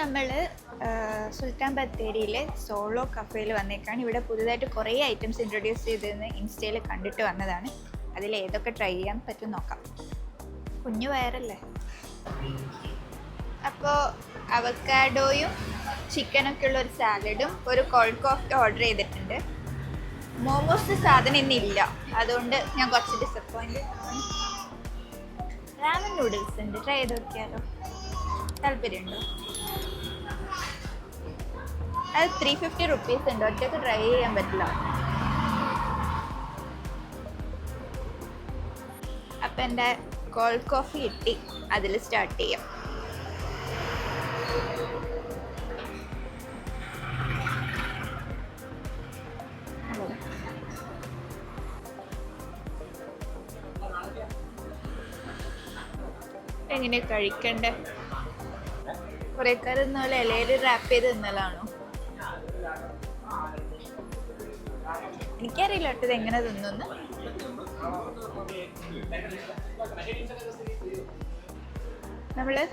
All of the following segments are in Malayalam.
നമ്മൾ സുൽത്താൻ ബത്തേരിയിലെ സോളോ കഫേയിൽ വന്നേക്കാണ്. ഇവിടെ പുതുതായിട്ട് കുറേ ഐറ്റംസ് ഇൻട്രൊഡ്യൂസ് ചെയ്തതെന്ന് ഇൻസ്റ്റയിൽ കണ്ടിട്ട് വന്നതാണ്. അതിൽ ഏതൊക്കെ ട്രൈ ചെയ്യാൻ പറ്റും നോക്കാം. കുഞ്ഞു വയറല്ലേ. അപ്പോൾ അവക്കാഡോയും ചിക്കനൊക്കെ ഉള്ള ഒരു സാലഡും ഒരു കോൾഡ് കോഫി ഓർഡർ ചെയ്തിട്ടുണ്ട്. മോമോസ് സാധനം ഇന്നില്ല, അതുകൊണ്ട് ഞാൻ കുറച്ച് ഡിസപ്പോയിൻറ്റ്. റാമൻ നൂഡിൽസ് ഉണ്ട്, ട്രൈ ചെയ്ത് നോക്കിയാലോ? താല്പര്യമുണ്ടോ? അത് 350 റുപ്പീസ് ഉണ്ട്, ഒറ്റയ്ക്ക് ട്രൈ ചെയ്യാൻ പറ്റില്ല. അപ്പം എൻ്റെ കോൾഡ് കോഫി കിട്ടി, അതിൽ സ്റ്റാർട്ട് ചെയ്യാം. എങ്ങനെ കഴിക്കണ്ടേ? കുറേ കാലം പോലെ ഇലയിൽ റാപ്പ് ചെയ്ത് തിന്നലാണോ? എനിക്കറിയില്ല കേട്ടോ ഇത് എങ്ങനെ തിന്നുന്ന്. നമ്മള്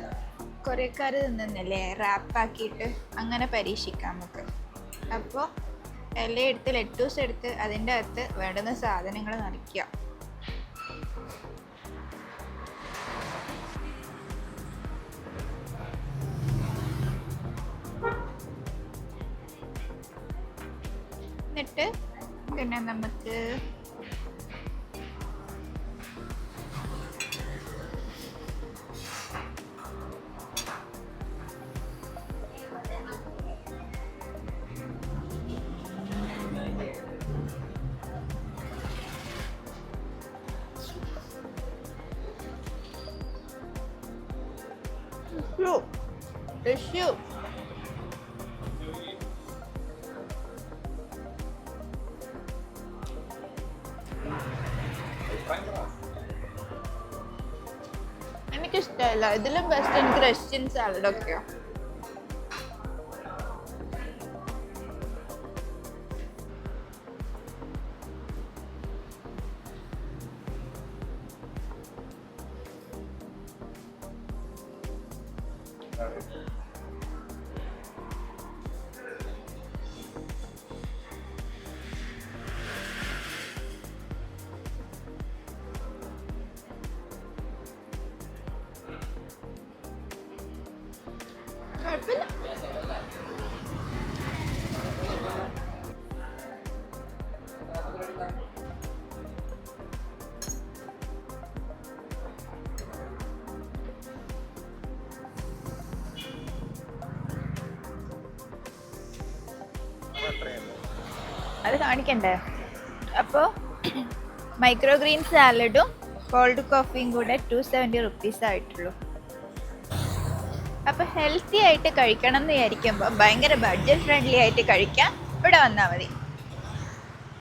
കുറേക്കാര് തിന്നുന്നില്ലേ റാപ്പാക്കിയിട്ട്, അങ്ങനെ പരീക്ഷിക്കാം നമുക്ക്. അപ്പോൾ ഇല എടുത്ത് ലെറ്റൂസ് എടുത്ത് അതിൻ്റെ അകത്ത് വേണ്ടുന്ന സാധനങ്ങൾ നിറയ്ക്കുക. എന്നിട്ട് പിന്നെ നമുക്ക് ടിഷ്യൂ എനിക്കിഷ്ടമല്ല. ഇതിലും ബെസ്റ്റ് എനിക്ക് റഷ്യൻ സാലഡൊക്കെയോ. കുഴപ്പമില്ല. അത് കാണിക്കണ്ടേ? അപ്പോൾ മൈക്രോഗ്രീൻ സാലഡും കോൾഡ് കോഫിയും കൂടെ 270 റുപ്പീസ് ആയിട്ടുള്ളൂ. അപ്പോൾ ഹെൽത്തി ആയിട്ട് കഴിക്കണം എന്ന് വിചാരിക്കുമ്പോൾ ഭയങ്കര ബഡ്ജറ്റ് ഫ്രണ്ട്ലി ആയിട്ട് കഴിക്കാൻ ഇവിടെ വന്നാൽ മതി.